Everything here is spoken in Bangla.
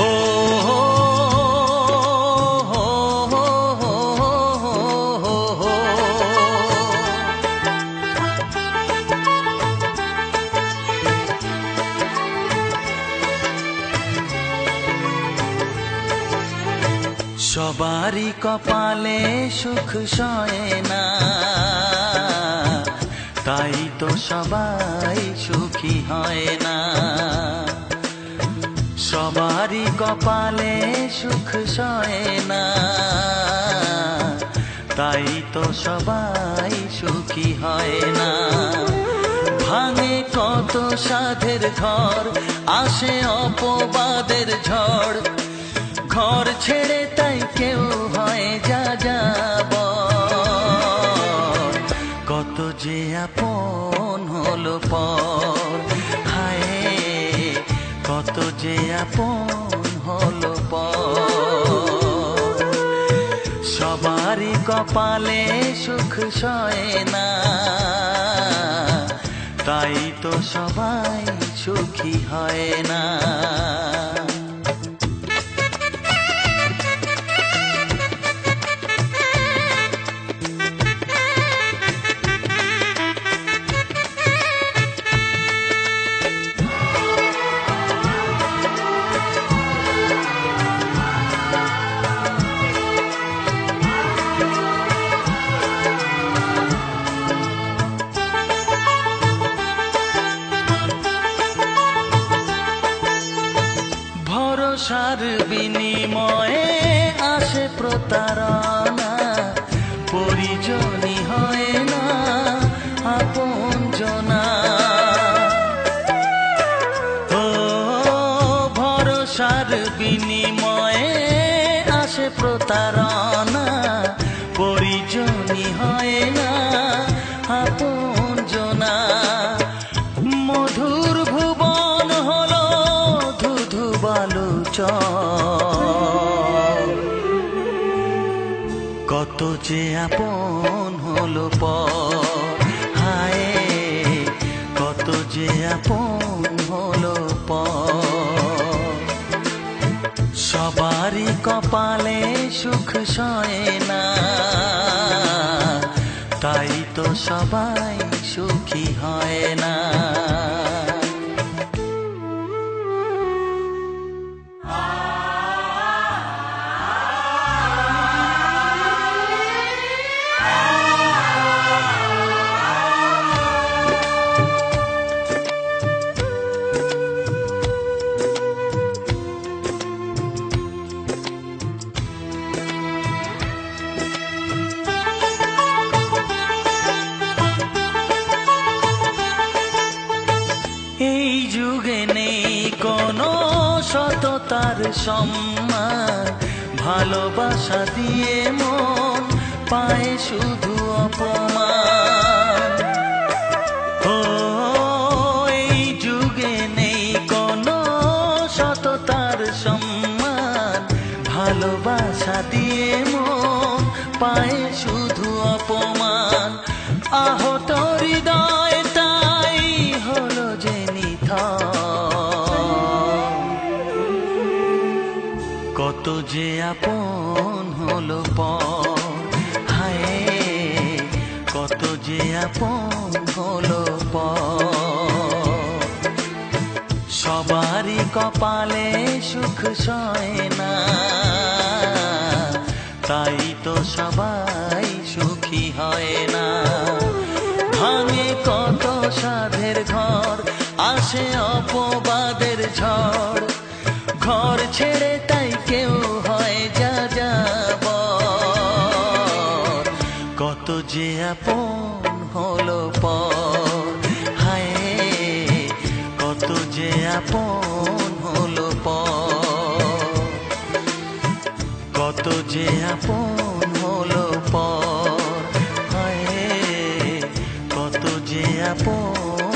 ও সবারই কপালে সুখ সয় না, তাই তো সবাই সুখী হয় না। সবারই কপালে সুখ সয় না, তাই তো সবাই সুখী হয় না। ভাঙে কত সাধের ঘর, আসে অপবাদের ঝড়, ঘর ছেড়ে তাই কেউ হয় যা যাব। কত যে আপন হলো পর, হায় কত যে আপন হলো পর। সবারই কপালে সুখ সয় না, তাই তো সবাই সুখী হয় না। ভরসার বিনিময়ে আসে প্রতারণা, পরিজনই হয় না আপনজনা। ও ভরসার বিনিময়ে আসে প্রতারণা, পরিজনই হয় না আপনজনা। মধুর ভুবন হলো ধুধু বালুচর, কত যে আপন হলো পর, হায় কত যে আপন হলো পর। সবারই কপালে সুখ সয় না, তাই তো সবাই সুখী হয় না। এই যুগে নেই কোনো সততার সম্মান, ভালোবাসা দিয়ে মন পায় শুধু অপমান। ও এই যুগে নেই কোনো সততার সম্মান, ভালোবাসা দিয়ে মন পায় শুধু অপমান। আহত হৃদয় তাই হলো যে নিথর, কত যে আপন হলো পর, হায় কত যে আপন হলো পর। সবারই কপালে সুখ সয় না, তাই তো সবাই সুখী হয় না। ভাঙে কত সাধের ঘর, আসে অপবাদের ঝড়, ঘর ছেড়ে তাই কেউ হয় যা যাব। কত যে আপন হলো পর, হায় কত যে আপন